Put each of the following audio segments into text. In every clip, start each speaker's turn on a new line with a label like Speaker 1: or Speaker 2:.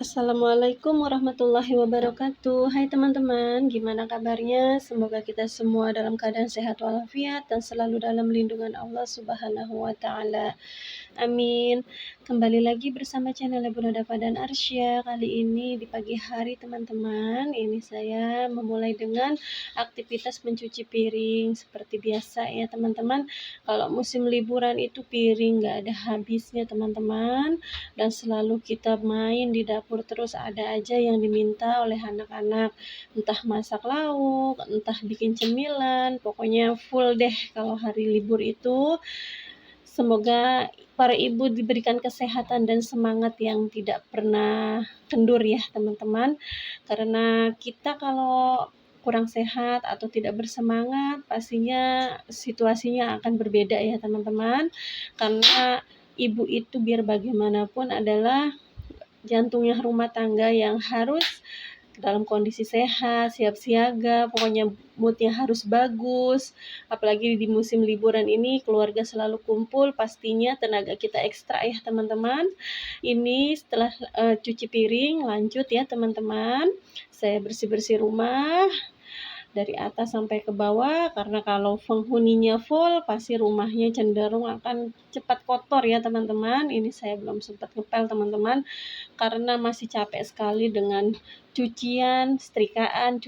Speaker 1: Assalamualaikum warahmatullahi wabarakatuh. Hai teman-teman, gimana kabarnya? Semoga kita semua dalam keadaan sehat walafiat dan selalu dalam lindungan Allah Subhanahu wa taala. Amin. Kembali lagi bersama channel Bunda Dava dan Arsya. Kali ini di pagi hari teman-teman, ini saya memulai dengan aktivitas mencuci piring seperti biasa ya teman-teman. Kalau musim liburan itu piring nggak ada habisnya teman-teman, dan selalu kita main di dapur terus ada aja yang diminta oleh anak-anak, entah masak lauk, entah bikin cemilan, pokoknya full deh kalau hari libur itu. Semoga para ibu diberikan kesehatan dan semangat yang tidak pernah kendur ya teman-teman, karena kita kalau kurang sehat atau tidak bersemangat pastinya situasinya akan berbeda ya teman-teman, karena ibu itu biar bagaimanapun adalah jantungnya rumah tangga yang harus dalam kondisi sehat, siap siaga, pokoknya moodnya harus bagus. Apalagi di musim liburan ini keluarga selalu kumpul, pastinya tenaga kita ekstra ya teman-teman. Ini setelah cuci piring, lanjut ya teman-teman, saya bersih-bersih rumah dari atas sampai ke bawah, karena kalau penghuninya full pasti rumahnya cenderung akan cepat kotor ya teman-teman. Ini saya belum sempat ngepel teman-teman karena masih capek sekali dengan cucian, setrikaan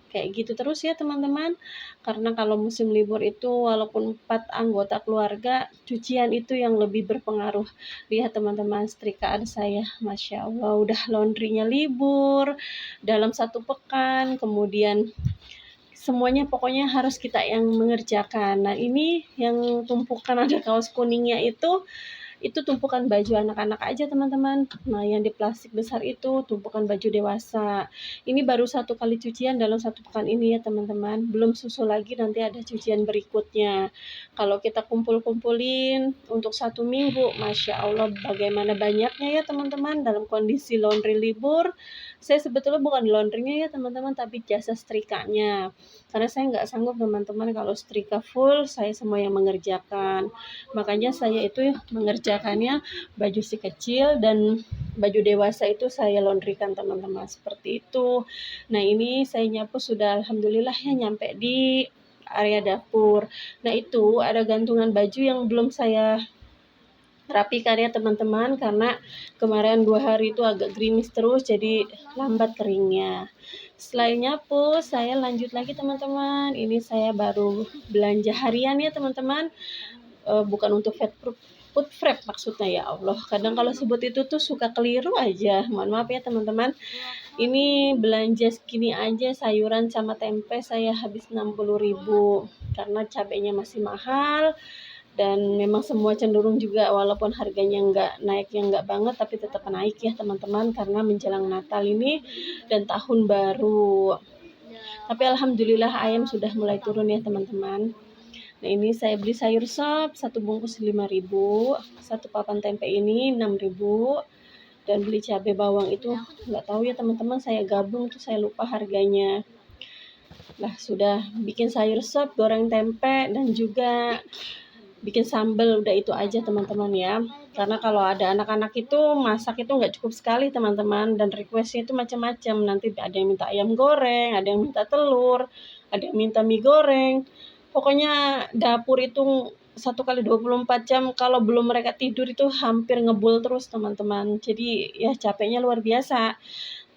Speaker 1: kayak gitu terus ya teman-teman. Karena kalau musim libur itu walaupun 4 anggota keluarga, cucian itu yang lebih berpengaruh. Lihat teman-teman, setrikaan saya, Masya Allah, udah laundrynya libur dalam 1 pekan, kemudian semuanya pokoknya harus kita yang mengerjakan. Nah ini yang tumpukan ada kaos kuningnya itu tumpukan baju anak-anak aja teman-teman. Nah yang di plastik besar itu tumpukan baju dewasa. Ini baru 1 kali cucian dalam 1 pekan ini ya teman-teman, belum susul lagi nanti ada cucian berikutnya. Kalau kita kumpul-kumpulin untuk 1 minggu, Masya Allah bagaimana banyaknya ya teman-teman. Dalam kondisi laundry libur, saya sebetulnya bukan laundrynya ya teman-teman, tapi jasa setrikanya, karena saya nggak sanggup teman-teman kalau setrika full saya semua yang mengerjakan. Makanya saya itu mengerjakannya baju si kecil dan baju dewasa itu saya laundrykan teman-teman, seperti itu. Nah ini saya nyapu sudah alhamdulillah ya nyampe di area dapur. Nah itu ada gantungan baju yang belum saya rapikan ya teman-teman, karena kemarin 2 hari itu agak gerimis terus jadi lambat keringnya. Setelah nyapu saya lanjut lagi teman-teman, ini saya baru belanja harian ya teman-teman. Bukan untuk food prep maksudnya, ya Allah. Kadang kalau sebut itu tuh suka keliru aja. Mohon maaf ya teman-teman. Ini belanja segini aja sayuran sama tempe saya habis 60.000 karena cabenya masih mahal, dan memang semua cenderung juga walaupun harganya nggak banget tapi tetap naik ya teman-teman, karena menjelang Natal ini dan tahun baru. Tapi alhamdulillah ayam sudah mulai turun ya teman-teman. Nah ini saya beli sayur sop 1 bungkus 5.000, 1 papan tempe ini 6.000, dan beli cabai bawang itu nggak tahu ya teman-teman, saya gabung tuh saya lupa harganya. Lah sudah bikin sayur sop, goreng tempe, dan juga bikin sambal, udah itu aja teman-teman ya. Karena kalau ada anak-anak itu masak itu nggak cukup sekali teman-teman, dan requestnya itu macam-macam. Nanti ada yang minta ayam goreng, ada yang minta telur, ada yang minta mie goreng. Pokoknya dapur itu 1 kali 24 jam, kalau belum mereka tidur itu hampir ngebul terus teman-teman. Jadi ya capeknya luar biasa.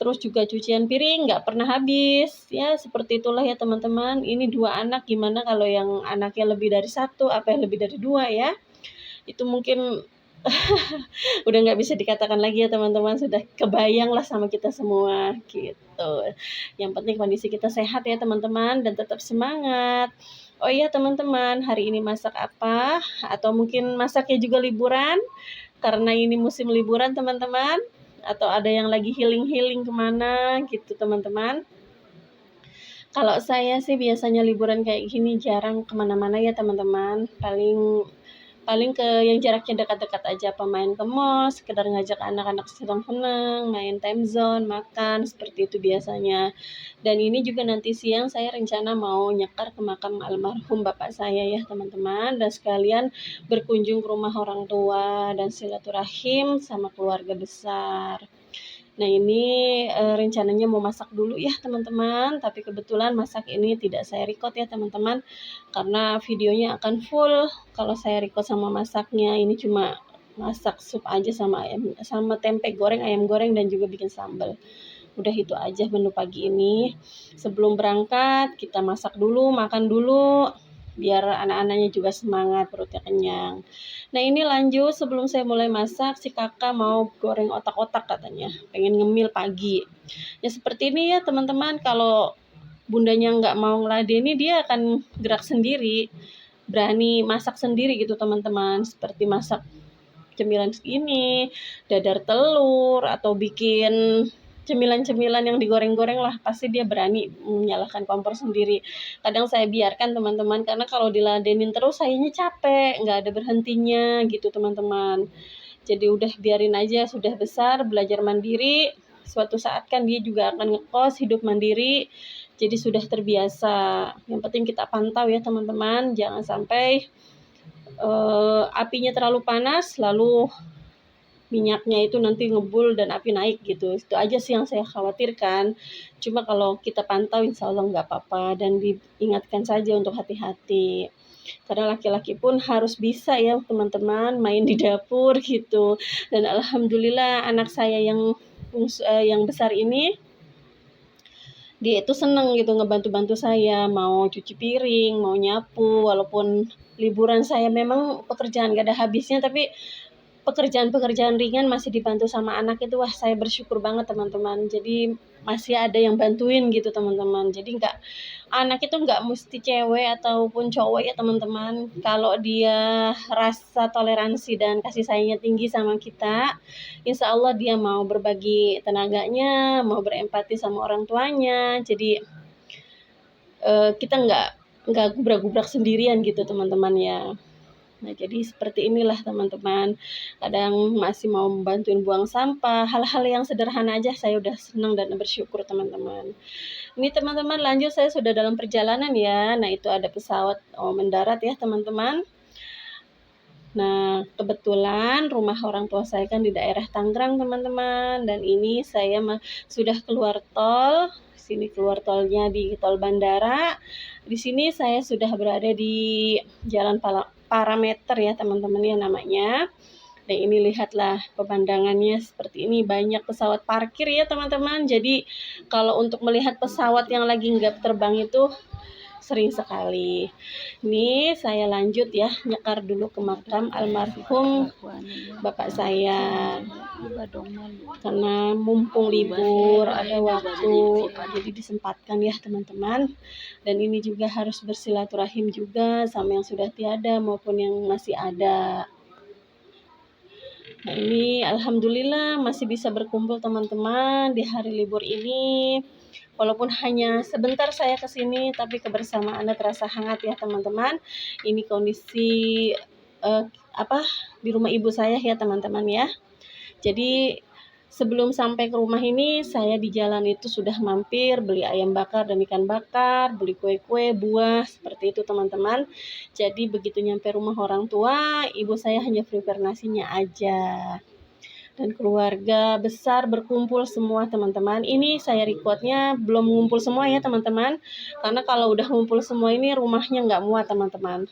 Speaker 1: Terus juga cucian piring nggak pernah habis. Ya seperti itulah ya teman-teman. Ini 2 anak, gimana kalau yang anaknya lebih dari 1, apa yang lebih dari 2 ya. Itu mungkin udah nggak bisa dikatakan lagi ya teman-teman, sudah kebayang lah sama kita semua gitu. Yang penting kondisi kita sehat ya teman-teman, dan tetap semangat. Oh iya teman-teman, hari ini masak apa? Atau mungkin masaknya juga liburan, karena ini musim liburan teman-teman. Atau ada yang lagi healing-healing kemana gitu teman-teman. Kalau saya sih biasanya liburan kayak gini jarang kemana-mana ya teman-teman. Paling paling ke yang jaraknya dekat-dekat aja, pemain ke mall, sekedar ngajak anak-anak senang-senang, main time zone, makan, seperti itu biasanya. Dan ini juga nanti siang saya rencana mau nyekar ke makam almarhum bapak saya ya teman-teman, dan sekalian berkunjung ke rumah orang tua dan silaturahim sama keluarga besar. Nah ini rencananya mau masak dulu ya teman-teman, tapi kebetulan masak ini tidak saya record ya teman-teman, karena videonya akan full kalau saya record sama masaknya. Ini cuma masak sup aja sama tempe goreng, ayam goreng, dan juga bikin sambal. Udah itu aja menu pagi ini. Sebelum berangkat kita masak dulu, makan dulu, biar anak-anaknya juga semangat, perutnya kenyang. Nah ini lanjut, sebelum saya mulai masak, si kakak mau goreng otak-otak katanya, pengen ngemil pagi. Ya seperti ini ya teman-teman, kalau bundanya nggak mau ngeladeni, dia akan gerak sendiri, berani masak sendiri gitu teman-teman, seperti masak cemilan segini, dadar telur, atau bikin cemilan-cemilan yang digoreng-goreng lah, pasti dia berani menyalakan kompor sendiri. Kadang saya biarkan teman-teman, karena kalau diladenin terus sayanya capek, nggak ada berhentinya gitu teman-teman. Jadi udah biarin aja, sudah besar, belajar mandiri, suatu saat kan dia juga akan ngekos, hidup mandiri, jadi sudah terbiasa. Yang penting kita pantau ya teman-teman, jangan sampai apinya terlalu panas, lalu minyaknya itu nanti ngebul dan api naik gitu. Itu aja sih yang saya khawatirkan. Cuma kalau kita pantau insya Allah nggak apa-apa, dan diingatkan saja untuk hati-hati. Karena laki-laki pun harus bisa ya teman-teman main di dapur gitu. Dan alhamdulillah anak saya yang besar ini, dia itu seneng gitu ngebantu-bantu saya, mau cuci piring, mau nyapu, walaupun liburan saya memang pekerjaan gak ada habisnya, tapi pekerjaan-pekerjaan ringan masih dibantu sama anak itu, wah saya bersyukur banget teman-teman. Jadi masih ada yang bantuin gitu teman-teman. Jadi anak itu nggak mesti cewek ataupun cowok ya teman-teman. Kalau dia rasa toleransi dan kasih sayangnya tinggi sama kita, insya Allah dia mau berbagi tenaganya, mau berempati sama orang tuanya. Jadi kita nggak gubrak-gubrak sendirian gitu teman-teman ya. Nah, jadi seperti inilah teman-teman. Kadang masih mau membantuin buang sampah, hal-hal yang sederhana aja saya udah senang dan bersyukur teman-teman. Ini teman-teman lanjut, saya sudah dalam perjalanan ya. Nah, itu ada pesawat mendarat ya teman-teman. Nah, kebetulan rumah orang tua saya kan di daerah Tangerang teman-teman. Dan ini saya sudah keluar tol. Sini keluar tolnya di tol bandara. Di sini saya sudah berada di Jalan Parameter ya teman-teman ya namanya. Dan ini lihatlah pemandangannya seperti ini, banyak pesawat parkir ya teman-teman. Jadi kalau untuk melihat pesawat yang lagi nggak terbang itu sering sekali. Ini saya lanjut ya, nyekar dulu ke makam almarhum bapak saya. Karena mumpung libur, ada waktu, jadi disempatkan ya teman-teman. Dan ini juga harus bersilaturahim juga sama yang sudah tiada maupun yang masih ada. Nah ini alhamdulillah masih bisa berkumpul teman-teman di hari libur ini. Walaupun hanya sebentar saya kesini, tapi kebersamaannya terasa hangat ya teman-teman. Ini kondisi di rumah ibu saya ya teman-teman ya. Jadi sebelum sampai ke rumah ini, saya di jalan itu sudah mampir beli ayam bakar dan ikan bakar, beli kue-kue, buah, seperti itu teman-teman. Jadi begitu nyampe rumah orang tua, ibu saya hanya prepare nasinya aja. Dan keluarga besar berkumpul semua teman-teman. Ini saya recordnya belum ngumpul semua ya teman-teman. Karena kalau udah ngumpul semua ini rumahnya nggak muat teman-teman.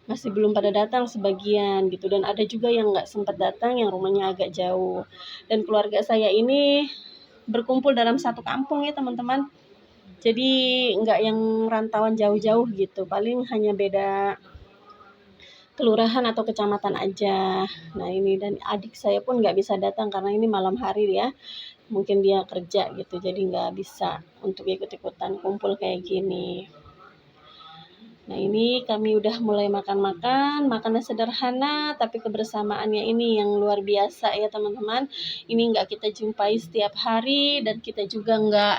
Speaker 1: Masih belum pada datang sebagian gitu, dan ada juga yang nggak sempat datang yang rumahnya agak jauh. Dan keluarga saya ini berkumpul dalam satu kampung ya teman-teman, jadi nggak yang rantauan jauh-jauh gitu, paling hanya beda kelurahan atau kecamatan aja. Nah ini, dan adik saya pun nggak bisa datang karena ini malam hari ya, mungkin dia kerja gitu, jadi nggak bisa untuk ikut-ikutan kumpul kayak gini. Nah ini kami udah mulai makan makanan sederhana, tapi kebersamaannya ini yang luar biasa ya teman-teman. Ini nggak kita jumpai setiap hari, dan kita juga nggak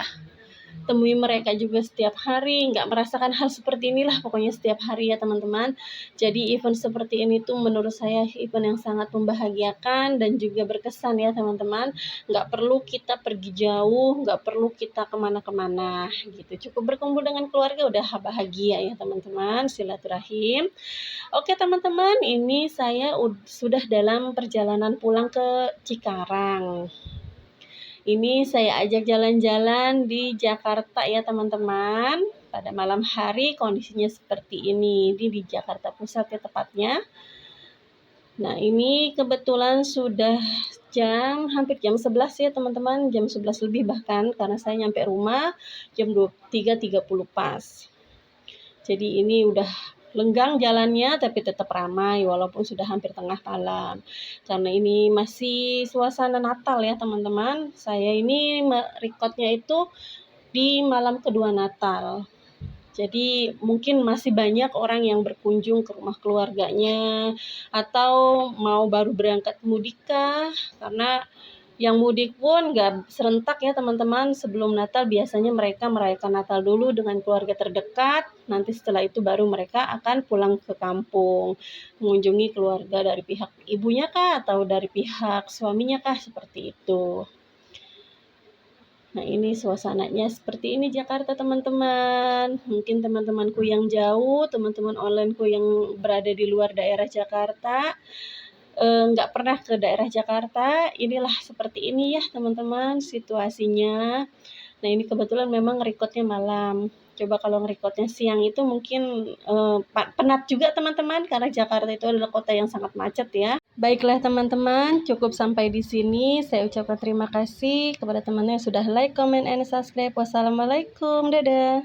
Speaker 1: temui mereka juga setiap hari, nggak merasakan hal seperti inilah pokoknya setiap hari ya teman-teman. Jadi event seperti ini tuh menurut saya event yang sangat membahagiakan dan juga berkesan ya teman-teman. Nggak perlu kita pergi jauh, nggak perlu kita kemana-kemana gitu. Cukup berkumpul dengan keluarga udah bahagia ya teman-teman, silaturahim. Oke teman-teman, ini saya sudah dalam perjalanan pulang ke Cikarang. Ini saya ajak jalan-jalan di Jakarta ya teman-teman. Pada malam hari kondisinya seperti ini. Ini di Jakarta Pusat ya tepatnya. Nah ini kebetulan sudah hampir jam 11 ya teman-teman. Jam 11 lebih bahkan karena saya nyampe rumah jam 3.30 pas. Jadi ini udah lenggang jalannya tapi tetap ramai walaupun sudah hampir tengah malam. Karena ini masih suasana Natal ya teman-teman. Saya ini recordnya itu di malam kedua Natal. Jadi mungkin masih banyak orang yang berkunjung ke rumah keluarganya atau mau baru berangkat mudik kah, karena yang mudik pun nggak serentak ya teman-teman. Sebelum Natal biasanya mereka merayakan Natal dulu dengan keluarga terdekat. Nanti setelah itu baru mereka akan pulang ke kampung. Mengunjungi keluarga dari pihak ibunya kah atau dari pihak suaminya kah, seperti itu. Nah ini suasananya seperti ini Jakarta teman-teman. Mungkin teman-temanku yang jauh, teman-teman onlineku yang berada di luar daerah Jakarta, nggak pernah ke daerah Jakarta, inilah seperti ini ya teman-teman situasinya. Nah ini kebetulan memang recordnya malam. Coba kalau ngerecordnya siang itu mungkin penat juga teman-teman, karena Jakarta itu adalah kota yang sangat macet ya. Baiklah teman-teman, cukup sampai di sini. Saya ucapkan terima kasih kepada teman-teman yang sudah like, comment, and subscribe. Wassalamualaikum, dadah.